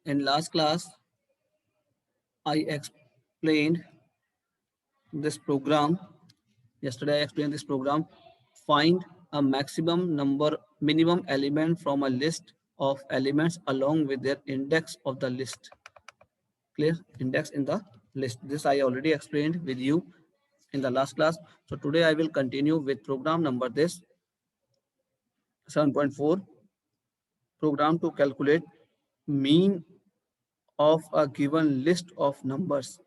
In last class, I explained this program. Yesterday, I explained this program. Find a minimum element from a list of elements along with their index of the list. Clear? Index in the list. This I already explained with you in the last class. So today I will continue with program number this 7.4, program to calculate mean of a given list of numbers.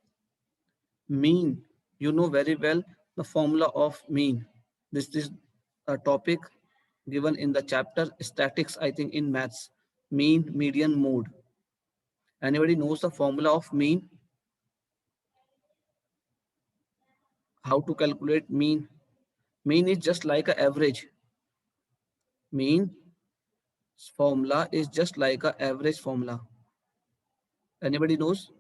Mean, you know very well the formula of mean. This is a topic given in the chapter statics, I think, in maths. Mean, median, mode. Anybody knows the formula of mean? How to calculate mean? Mean is just like an average. Mean formula is just like an average formula. Anybody knows?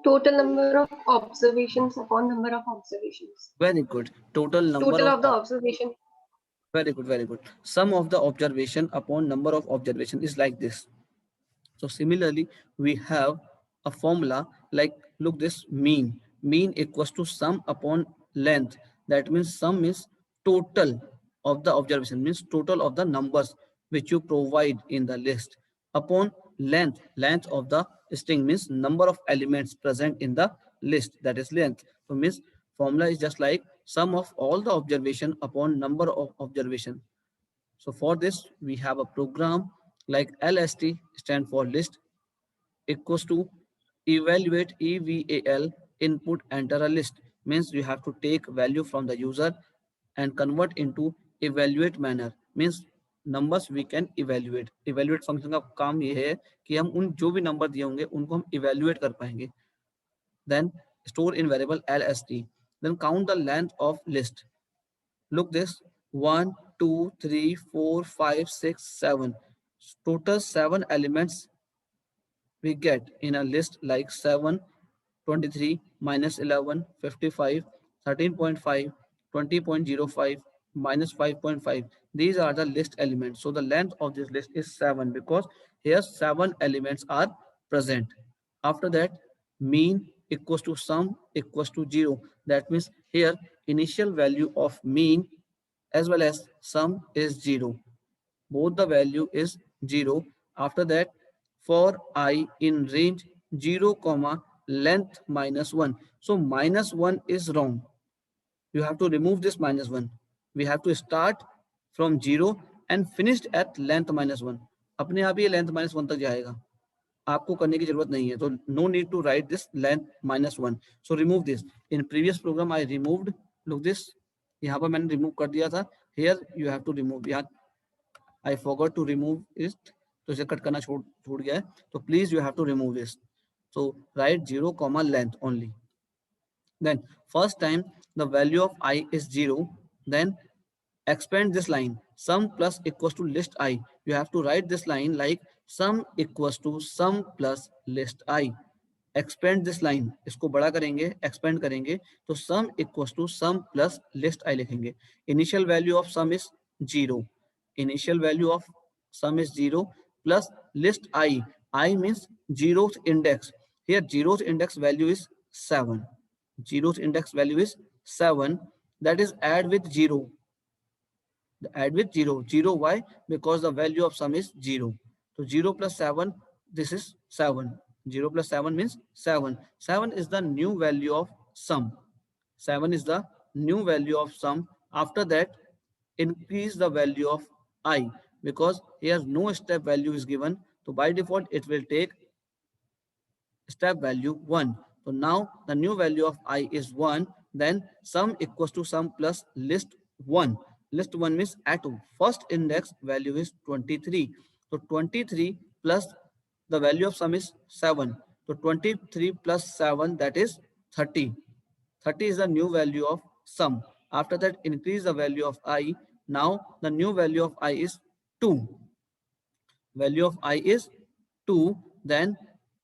Total number of observations upon number of observations. Very good. Total number Total of of the observation. very good, very good. Sum of the observation upon number of observation is like this. So similarly, we have a formula like, look this, mean. Mean equals to sum upon length. That means sum is total of the observation, means total of the numbers which you provide in the list upon length. Length of the string means number of elements present in the list, that is length. So means formula is just like sum of all the observation upon number of observation. So for this, we have a program like LST, stand for list, equals to evaluate EVAL, input enter a list. Means you have to take value from the user and convert into evaluate manner. Means numbers we can evaluate. Evaluate function का काम ये है कि हम उन जो भी number दिए होंगे उनको हम evaluate कर पाएंगे. Then store in variable LST. Then count the length of list. Look this, 1, 2, 3, 4, 5, 6, 7. Total 7 elements we get in a list like 7, 23, minus 11, 55, 13.5, 20.05, minus 5.5. These are the list elements. So the length of this list is 7 because here 7 elements are present. After that, mean equals to sum equals to 0. That means here initial value of mean as well as sum is 0. Both the value is 0. After that, for I in range 0 comma length minus 1. So minus 1 is wrong. You have to remove this minus 1. We have to start from 0 and finished at length minus 1. अपने आप ही length minus 1 तक जाएगा. आपको करने की जरूरत नहीं है. तो no need to write this length minus 1. So remove this. In previous program I removed. Look this. यहाँ पर मैंने remove कर दिया था. Here you have to remove. यहाँ I forgot to remove it. तो इसे कट करना छूट गया है. तो please you have to remove this. So write 0 comma length only. Then first time the value of I is 0. Then expand this line. Sum plus equals to list I. You have to write this line like sum equals to sum plus list I. Expand this line. इसको बड़ा करेंगे, expand करेंगे तो sum equals to sum plus list I लिखेंगे. Initial value of sum is 0. Initial value of sum is 0 plus list I. I means zeroth index. Here zeroth index value is 7. Zeroth index value is 7. That is add with 0. Add with 0. 0 why? Because the value of sum is 0. So 0 plus 7, this is 7. 0 plus 7 means 7. 7 is the new value of sum. 7 is the new value of sum. After that, increase the value of I because here no step value is given. So by default, it will take step value 1. So now the new value of I is 1. Then sum equals to sum plus list 1. List 1 means at first index value is 23. So 23 plus the value of sum is 7. So 23 plus 7, that is 30. 30 is the new value of sum. After that, increase the value of I. Now the new value of I is 2. Value of I is 2. Then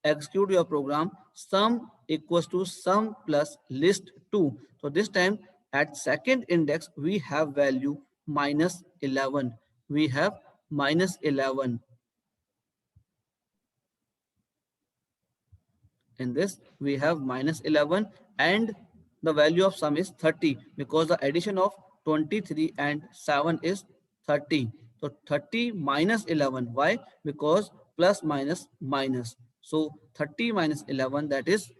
execute your program. Sum equals to sum plus list 2. So this time at second index we have value minus 11. We have minus 11. In this, we have minus 11 and the value of sum is 30 because the addition of 23 and 7 is 30. So 30 minus 11. Why? Because plus minus minus. So 30 minus 11, that is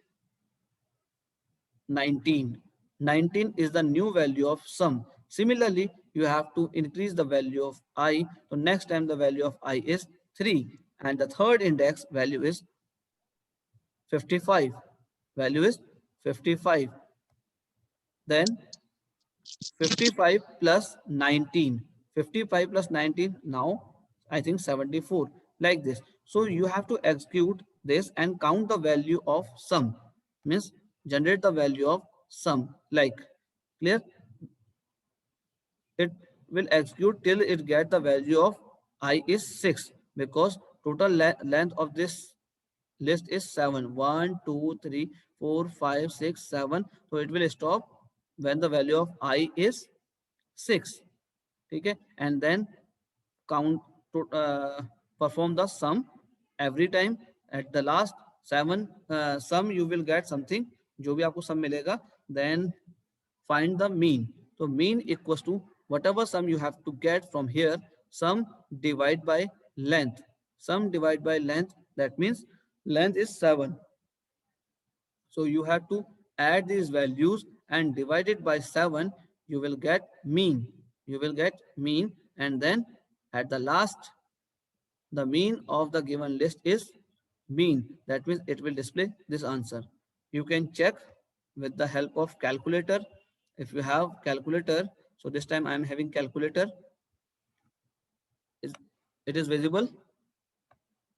19. 19 is the new value of sum. Similarly, you have to increase the value of I. So next time the value of I is 3 and the third index value is 55. Value is 55. Then 55 plus 19. 55 plus 19, now I think 74, like this. So you have to execute this and count the value of sum. Means generate the value of sum, like, clear? It will execute till it get the value of I is 6 because total length of this list is 7. 1, 2, 3, 4, 5, 6, 7. So it will stop when the value of I is 6. Okay, and then count to perform the sum every time. At the last 7 sum you will get something, जो भी आपको sum मिलेगा. Then find the mean. So mean equals to whatever sum you have to get from here, sum divide by length. Sum divide by length, that means length is 7. So you have to add these values and divide it by 7. You will get mean. You will get mean, and then at the last, the mean of the given list is mean. That means it will display this answer. You can check with the help of calculator. If you have calculator, so this time I am having calculator. Is it is visible?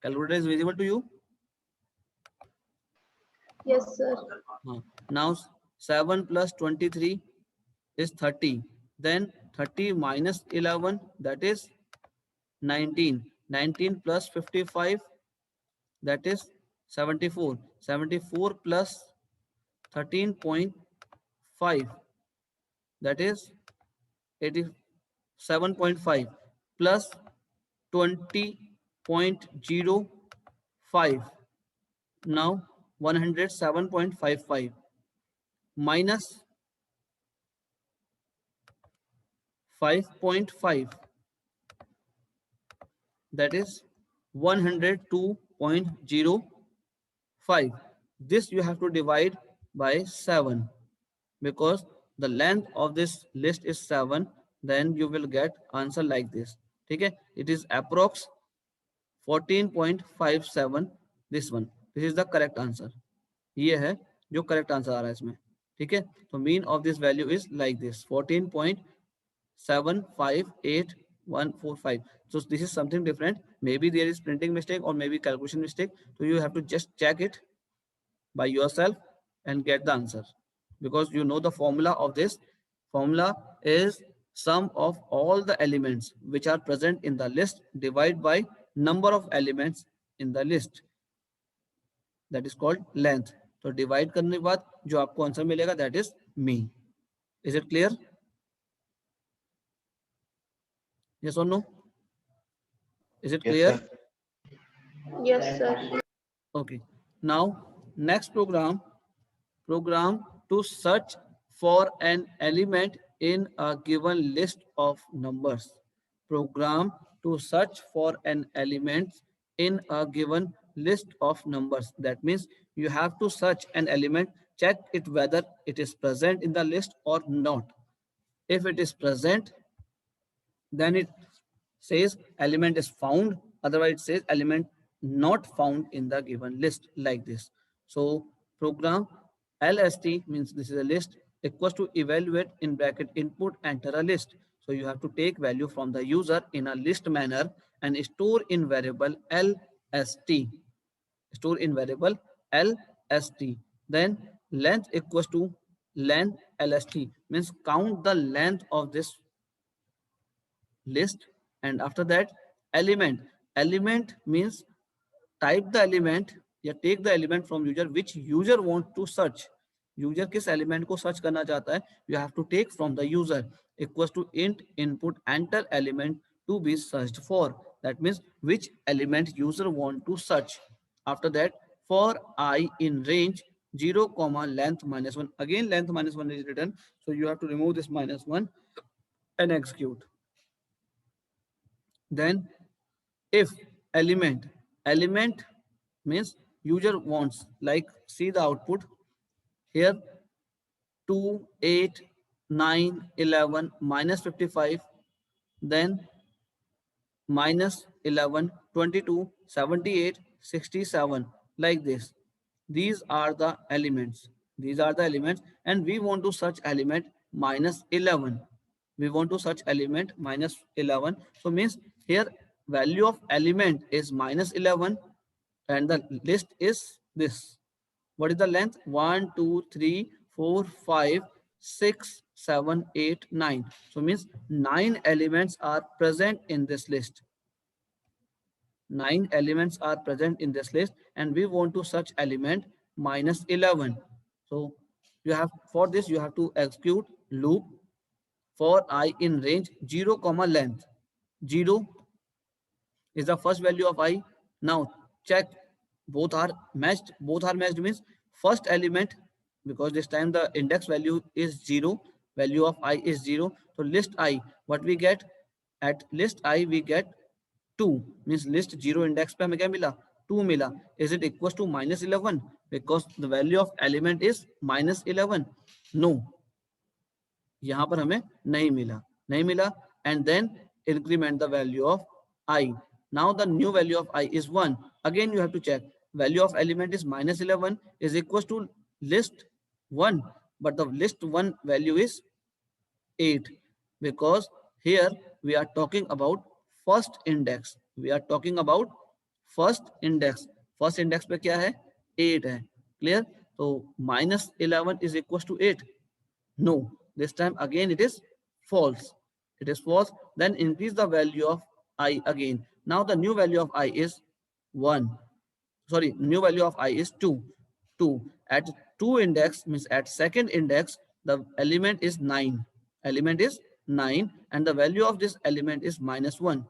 Calculator is visible to you? Yes, sir. Now 7 plus 23 is 30. Then 30 minus 11, that is 19. 19 plus 55, that is 74. 74 plus 13.5, that is 87.5, plus 20.05. Now 107.55 minus 5.5, that is 102.05. This you have to divide by 7 because the length of this list is 7. Then you will get answer like this. Okay, it is approx 14.57. This one, this is the correct answer. ये है जो correct answer आ रहा है इसमें. ठीक है, तो mean of this value is like this, 14.758145. So this is something different. Maybe there is printing mistake or maybe calculation mistake. So you have to just check it by yourself and get the answer, because you know the formula of this. Formula is sum of all the elements which are present in the list divided by number of elements in the list, that is called length. तो divide करने के बाद जो आपको answer मिलेगा that is mean. Is it clear? Yes or no? Is it Yes, clear? sir. Yes, sir. Okay. Now next program to search for an element in a given list of numbers. Program to search for an element in a given list of numbers. That means you have to search an element, check it whether it is present in the list or not. If it is present, then it says element is found, otherwise it says element not found in the given list, like this. So program LST means this is a list equals to evaluate in bracket input enter a list. So you have to take value from the user in a list manner and store in variable LST. Store in variable LST. Then length equals to length LST means count the length of this list. And after that, element means type the element या take the element from user which user want to search. User किस element को search करना चाहता है, you have to take from the user, equals to int input enter element to be searched for. That means which element user want to search. After that, for I in range 0 comma length minus 1. Again length minus 1 is written, so you have to remove this minus 1 and execute. Then if element means user wants, like see the output here, 2, 8, 9, 11, minus 55, then minus 11, 22, 78, 67, like this. These are the elements. These are the elements, and we want to search element minus 11. We want to search element minus 11. So means here value of element is minus 11 and the list is this. What is the length? 1, 2, 3, 4, 5, 6, 7, 8, 9. So means 9 elements are present in this list. 9 elements are present in this list and we want to search element minus 11. So you have, for this you have to execute loop for I in range 0 comma length. 0 is the first value of I. Now check both are matched. Both are matched means first element, because this time the index value is 0, value of I is 0. So list I, what we get at list I, we get 2, means list 0 index पे हमें क्या मिला? 2 मिला. Is it equals to minus 11? Because the value of element is minus 11. No, यहाँ पर हमें नहीं मिला, नहीं मिला. And then increment the value of I. Now the new value of I is 1. Again you have to check. Value of element is minus 11 is equals to list 1. But the list 1 value is 8, because here we are talking about first index. We are talking about first index. First index पे क्या है? 8 है. Clear? So minus 11 is equals to 8. No, this time again it is false. It is false. Then increase the value of I again. Now the new value of I is 1. Sorry, new value of I is 2. 2. At 2 index means at second index, the element is 9. Element is 9 and the value of this element is minus 1.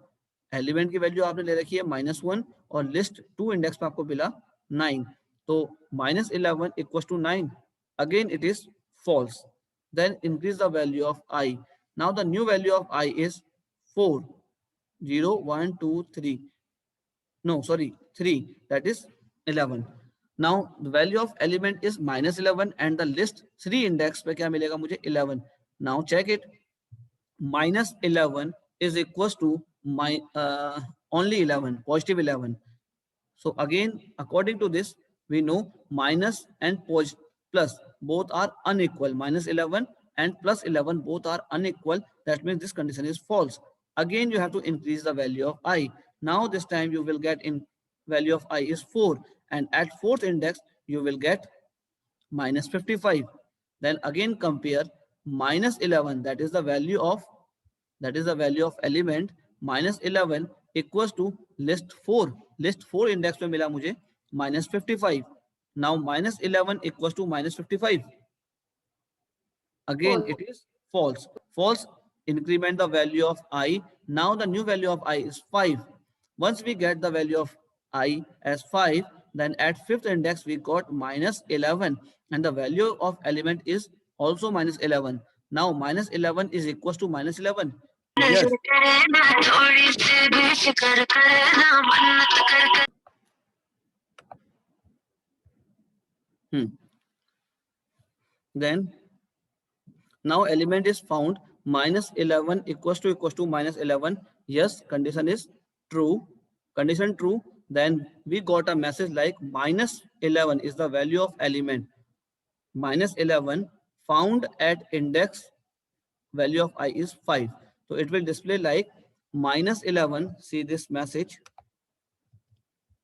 Element की value आपने ले रखी है -1 और list 2 index पे आपको मिला 9. तो -11 equals to 9. Again it is false. Then increase the value of I. Now the new value of I is 4. 0, 1, 2, 3. No, sorry, 3. That is 11. Now the value of element is -11 and the list 3 index पे क्या मिलेगा मुझे? 11. Now check it. -11 is equals to my only 11, positive 11. So again, according to this, we know minus and plus both are unequal. -11 and +11 both are unequal. That means this condition is false. Again, you have to increase the value of I. Now this time you will get in value of I is 4. And at fourth index, you will get -55. Then again compare -11, that is the value of element, -11 equals to list 4. List 4 index में मिला मुझे -55. Now -11 equals to -55. Again False. it is false. False. Increment the value of I. Now the new value of I is 5. Once we get the value of I as 5, then at fifth index we got -11 and the value of element is also -11. Now -11 is equals to -11. Yes. Then now element is found. -11 equals to -11. Yes, condition is true. Condition true. Then we got a message like -11 is the value of element. -11 found at index, value of I is 5. So it will display like -11. See this message.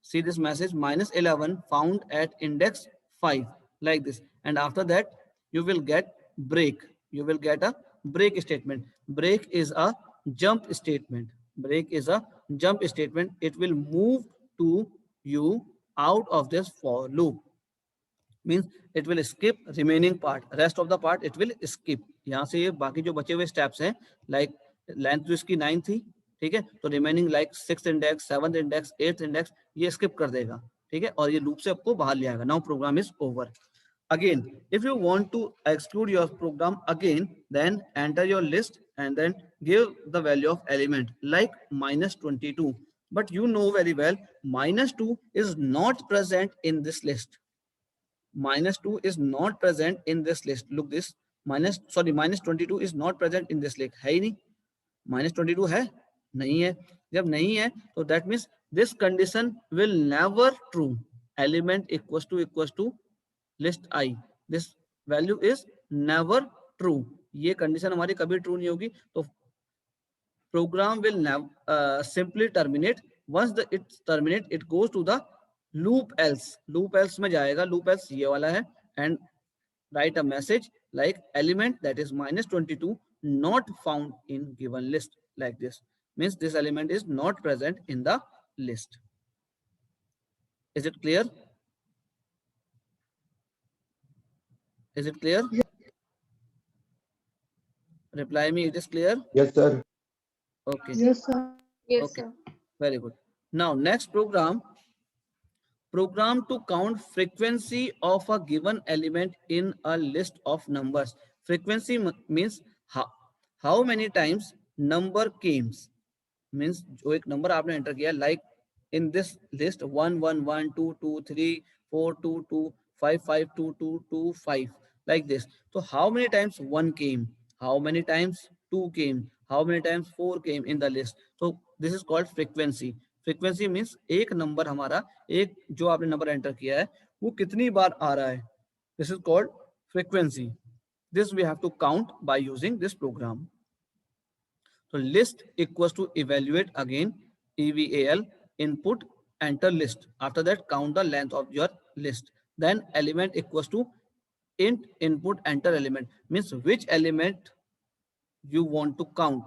See this message, -11 found at index 5, like this. And after that, you will get break. You will get a break statement. Break is a jump statement. Break is a jump statement. It will move to you out of this for loop. Means it will skip remaining part. Rest of the part it will skip. यहाँ से ये बाकी जो बचे हुए steps हैं, like length तो इसकी 9 थी, ठीक है, तो remaining like 6th index, 7th index, 8th index ये स्किप कर देगा, ठीक है, और ये लूप से आपको बाहर ले आएगा. Now program is over. Again, if you want to exclude your program again, then enter your list and then give the value of element like -22. But you know very well, -2 is not present in this list. -2 is not present in this list. Look this, -22 is not present in this list. है ही नहीं. -22 है नहीं है. जब नहीं है तो that means this condition will never true. Element equals to list I. This value is never true. ये कंडीशन हमारी कभी ट्रू नहीं होगी. तो program will never simply terminate. Once it terminate, it goes to the loop else. Loop else में जाएगा. Loop else ये वाला है, and write a message like element that is -22 not found in given list, like this. Means this element is not present in the list. Is it clear? Is it clear? Reply me, it is clear? Yes, sir. Okay. Yes, sir. Yes, Okay. sir. Very good. Now next program to count frequency of a given element in a list of numbers. Frequency means how many times number came. Means जो एक number आपने enter किया, like in this list 1 1 1 2 2 3 4 2 2 5 5 2 2 2 5, like this. So how many times 1 came, how many times 2 came, how many times 4 came in the list. So this is called frequency. Frequency means एक number हमारा, एक जो आपने number enter किया है वो कितनी बार आ रहा है. This is called frequency. This we have to count by using this program. So list equals to evaluate again, EVAL, input, enter list. After that, count the length of your list. Then element equals to int input enter element. Means which element you want to count.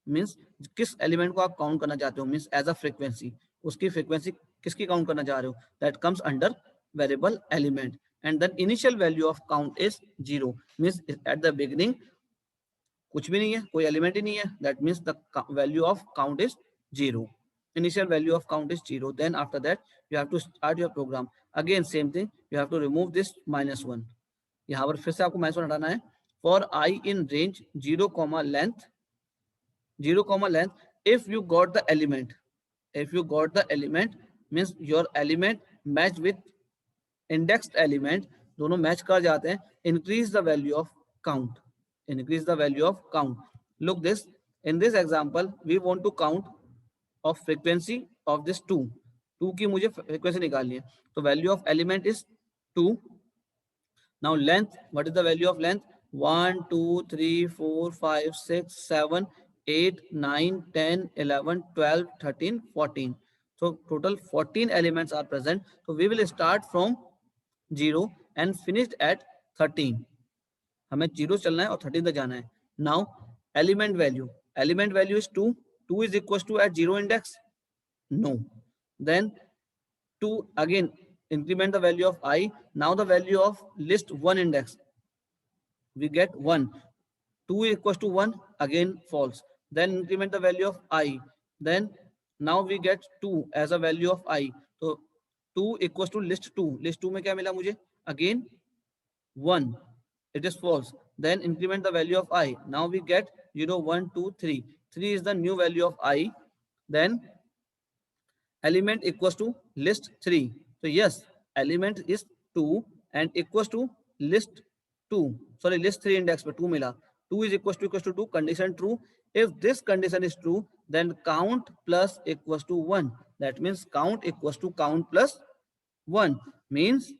Means किस element को आप count करना चाहते हो. Means as a frequency. उसकी frequency किसकी count करना चाह रहे हो. That comes under variable element. And then initial value of count is 0. Means at the beginning कुछ भी नहीं है, कोई एलिमेंट ही नहीं है. That means the value of count is 0. Initial value of count is 0. Then after that you have to start your program. Again same thing, you have to remove this -1. यहाँ पर फिर से आपको -1 हटाना है. For I in range 0, length if you got the element, means your element match with indexed element, दोनों मैच कर जाते हैं. Increase the value of count. Increase the value of count. Look this, in this example we want to count of frequency of this 2 की मुझे frequency निकालनी है. तो value of element is 2. Now length, what is the value of length? 1 2 3 4 5 6 7 8 9 10 11 12 13 14. So total 14 elements are present. So we will start from 0 and finish at 13. हमें 0 चलना है और 13 तक जाना है. Now element value is 2 is equal to at 0 index, no. Then 2 again increment the value of I. Now the value of list 1 index, we get 1. 2 is equals to 1, again false. Then increment the value of I. Then now we get 2 as a value of I. So 2 equals to list 2. List 2 में क्या मिला मुझे? Again 1. It is false. Then increment the value of I. Now we get 0 1 2 3. 3 is the new value of I. Then element equals to list 3. So yes, element is 2 and equals to list 2. Sorry, list 3 index पर 2 मिला. 2 is equals to 2. Condition true. If this condition is true, then count plus equals to 1. That means count equals to count plus 1. Means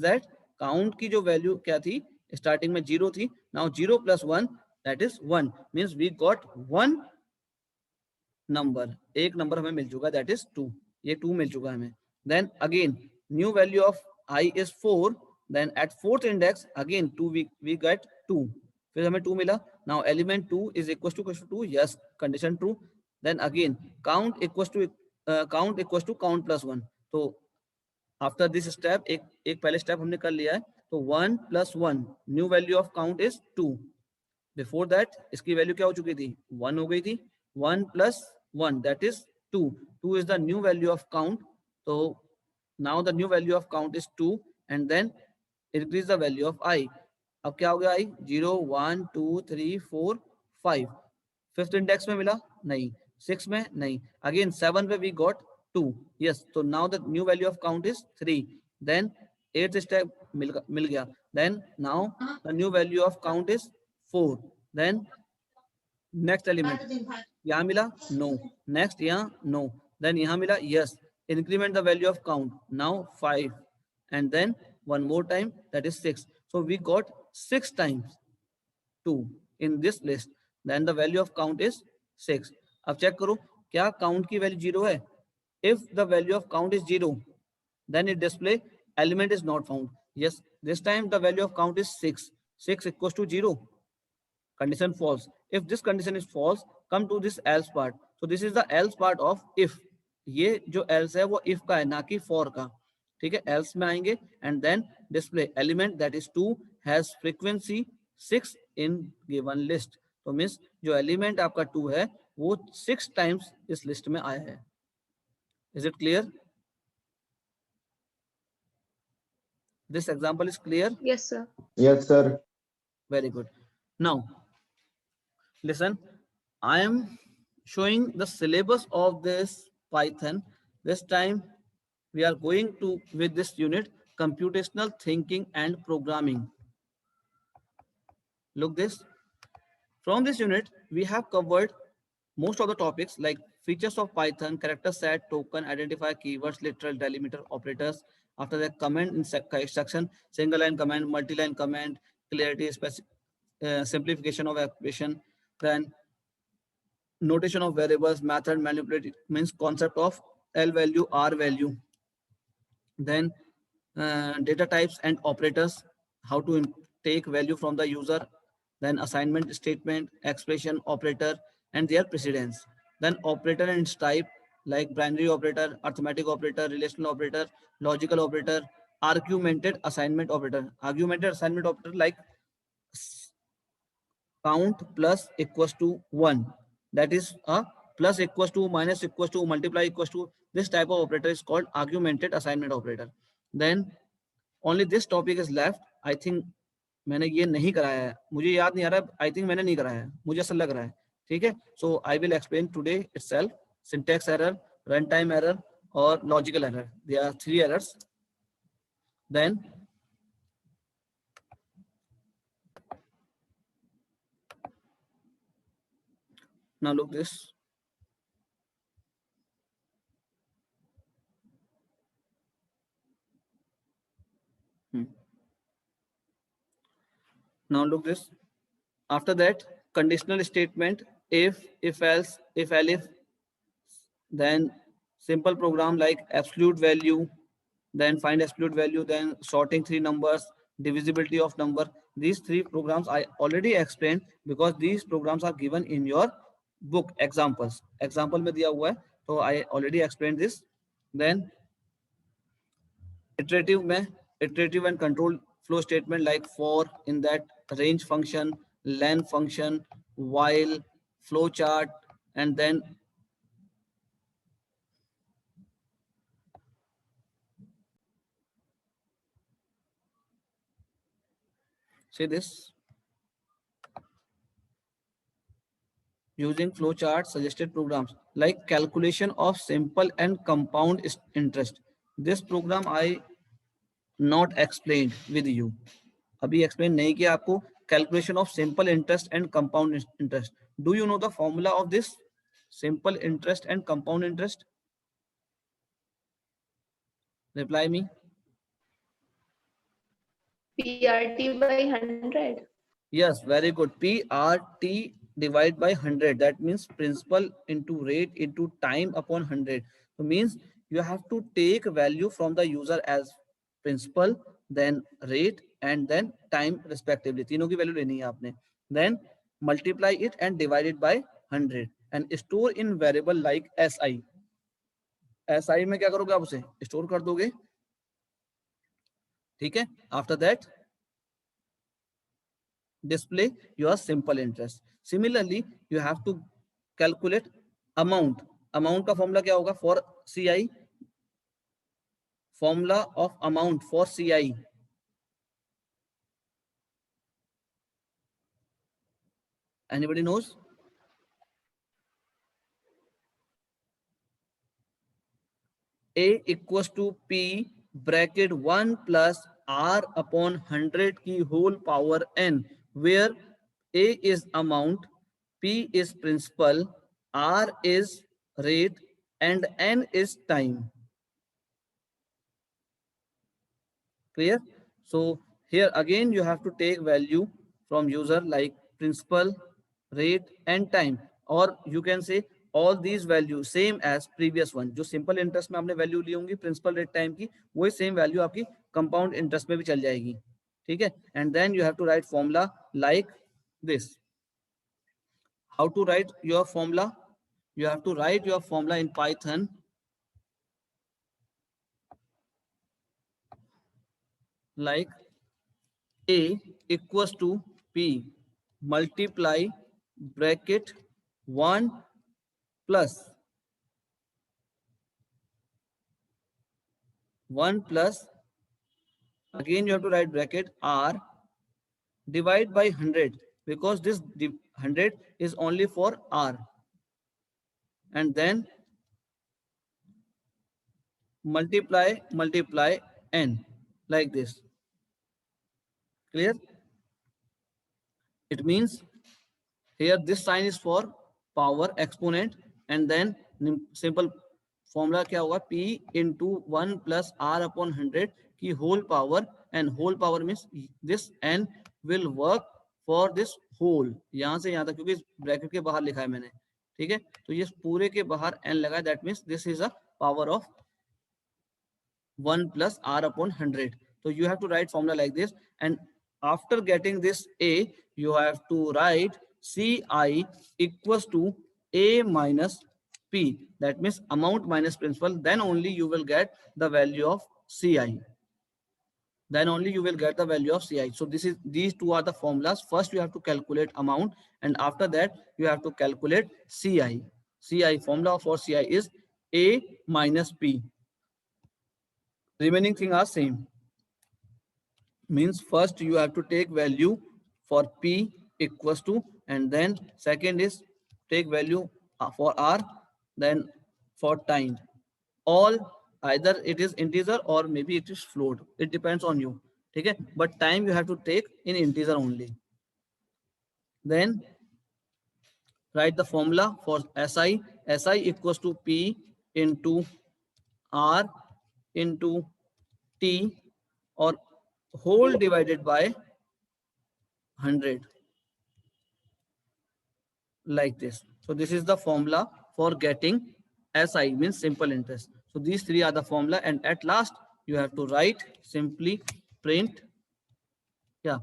that count की जो value क्या थी, starting में 0 थी. Now 0 plus 1, that is 1. Means we got 1 number, एक number हमें मिल चुका, that is 2. ये 2 मिल चुका हमें. Then again new value of I is 4. Then at 4th index again 2, we get 2. फिर हमें 2 मिला. Now element 2 is equals to 2. Yes, condition true. Then again count equals to count plus 1. तो after this step एक पहले step हमने कर लिया है. तो 1 plus 1, new value of count is 2. Before that इसकी वैल्यू क्या हो चुकी थी? 1 हो गई थी. 1 plus 1, that is 2. 2 is the new value of count. So now the new value of count is 2, and then increase the value of I. अब क्या हो गया I? 0 1 2 3 4 5. फिफ्थ इंडेक्स में मिला नहीं, सिक्स में नहीं, अगेन सेवन पे वी गॉट 2. यस, तो now the new value of count is 3. Then eighth step मिल गया. Then now the new value of count is 4. Then next element यहाँ मिला नो, नेक्स्ट यहाँ नो, देन यहाँ मिला yes, increment the value of count now 5, and then one more time, that is 6. So we got 6 times 2 in this list. Then the value of count is 6. अब check करो क्या count की value 0 है. If the value of count is 0, then it display element is not found. Yes, this time the value of count is 6. 6 equals to 0. Condition false. If this condition is false, come to this else part. So this is the else part of if. ये जो else है वो if का है, ना कि for का. ठीक है, else में आएंगे and then display element that is 2 has frequency 6 in given list. तो मीन्स जो एलिमेंट आपका 2 है वो 6 टाइम्स इस लिस्ट में आया है. Is it clear? This example is clear? Yes, sir. Yes, sir. Very good. Now listen, I am showing the syllabus of this Python. This time we are going to with this unit, computational thinking and programming. Look this. From this unit, we have covered most of the topics like features of Python, character set, token, identifier, keywords, literal, delimiter, operators. After that, command instruction, single line command, multi-line command, clarity, simplification of equation, then notation of variables, method, manipulate, means concept of L value, R value, then data types and operators, how to take value from the user, then assignment statement, expression operator, and their precedence, then operator and its type like binary operator, arithmetic operator, relational operator, logical operator, argumented assignment operator like count plus equals to 1, that is a plus equals to, minus equals to, multiply equals to, this type of operator is called argumented assignment operator. Then only this topic is left. I think मैंने ये नहीं कराया है, मुझे याद नहीं आ रहा, I think मैंने नहीं कराया है, मुझे ऐसा लग रहा है. ठीक है, so I will explain today itself. Syntax error, run time error और logical error, they are 3 errors. Then now look this. Now look this. After that, conditional statement, if else, if elif, then simple program like absolute value, then find absolute value, then sorting 3 numbers, divisibility of number. These 3 programs I already explained because these programs are given in your book examples. Example में दिया हुआ है, so I already explained this. Then iterative में iterative and control flow statement like for, in that range function, len function, while, flow chart, and then see this, using flowchart suggested programs like calculation of simple and compound interest. This program I not explained with you. अभी explain नहीं किया आपको. Calculation of simple interest and compound interest. Do you know the formula of this simple interest and compound interest? Reply me. PRT by 100. Yes, very good. PRT divide by 100. That means principal into rate into time upon 100. So means you have to take value from the user as principal, then rate, and then time respectively. तीनों की value लेनी है आपने. Then multiply it and divide it by 100 and store in variable like SI. SI में क्या करोगे आप उसे store कर दोगे. ठीक है. After that display your simple interest. Similarly, you have to calculate amount, amount का फॉर्मूला क्या होगा for C I, formula of amount for C I, anybody knows? A equals to P bracket 1 plus R upon 100 की whole power n, where A is amount, P is principal, R is rate and n is time. Clear? So here again you have to take value from user like principal, rate and time, or you can say all these values same as previous one. जो simple interest में आपने value ली होंगी principal rate time की, वही same value आपकी compound interest में भी चल जाएगी. ठीक है? And then you have to write formula like this. How to write your formula? You have to write your formula in Python like A equals to P multiply bracket 1 plus 1 plus, again you have to write bracket R divide by 100, because this 100 is only for R, and then multiply n like this. Clear? It means here this sign is for power exponent, and then simple formula क्या होगा p into 1 plus r upon 100 की whole power, and whole power means this n will work for this whole, यहाँ से यहाँ तक, क्योंकि इस bracket के बाहर लिखा है मैंने. ठीक है, तो ये पूरे के बाहर n लगा है, that means this is a power of 1 plus r upon 100. So you have to write formula like this, and after getting this A, you have to write CI equals to A minus P. That means amount minus principal. Then only you will get the value of CI. Then only you will get the value of CI. So these two are the formulas. First you have to calculate amount, and after that you have to calculate CI. CI formula for CI is A minus P. Remaining thing are same. Means first you have to take value for P equals to, and then second is take value for R, then for time. All either it is integer or maybe it is float. It depends on you. Okay, but time you have to take in integer only. Then write the formula for SI. SI equals to P into R into T, or whole divided by 100, like this. So this is the formula for getting SI, means simple interest. So these three are the formula, and at last you have to write simply print. Yeah,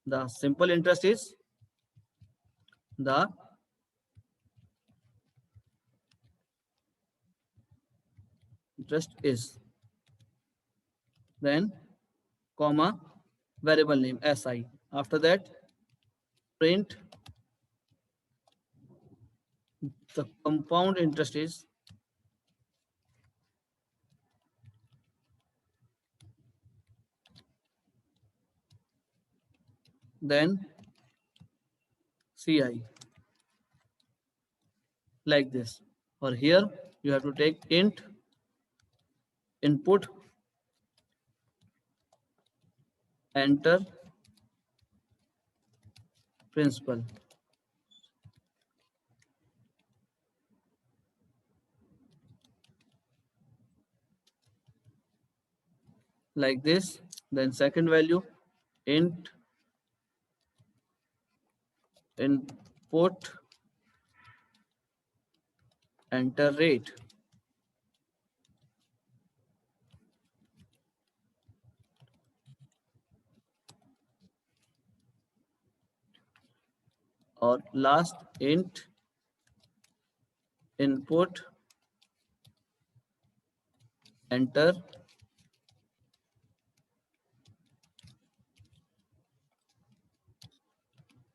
the simple interest is the interest is, then comma variable name SI. After that print the compound interest is, then CI, like this. Or here you have to take int input, enter principal, like this. Then second value int input, enter rate. Or last int input, enter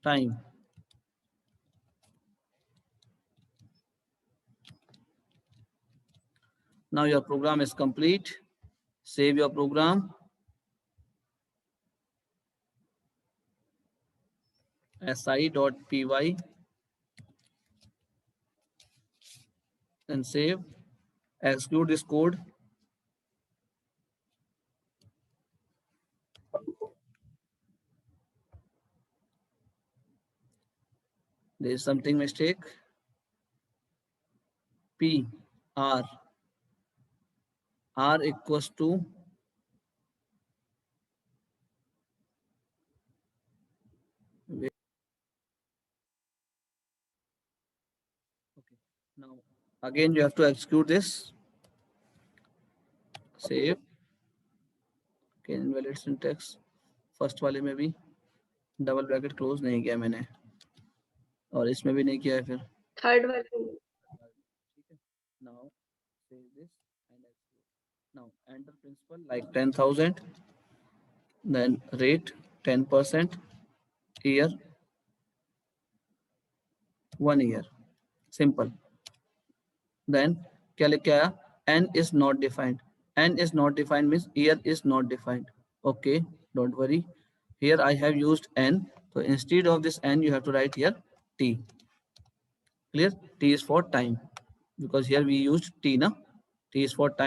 time. Now your program is complete. Save your program. si.py and save. Execute this code. There is something mistake. P R equals to okay. Now again you have to execute this. Save. Okay, invalid syntax. First वाले में भी double bracket close नहीं किया मैंने और इसमें भी नहीं किया है फिर Third one. ठीक है now save this and execute now enter principal like 10,000 then rate 10% year 1 year simple then क्या लिख के आया n is not defined n is not defined means year is not defined okay don't worry here I have used n so instead of this n you have to write here t clear t is for time because here we used t na t is for time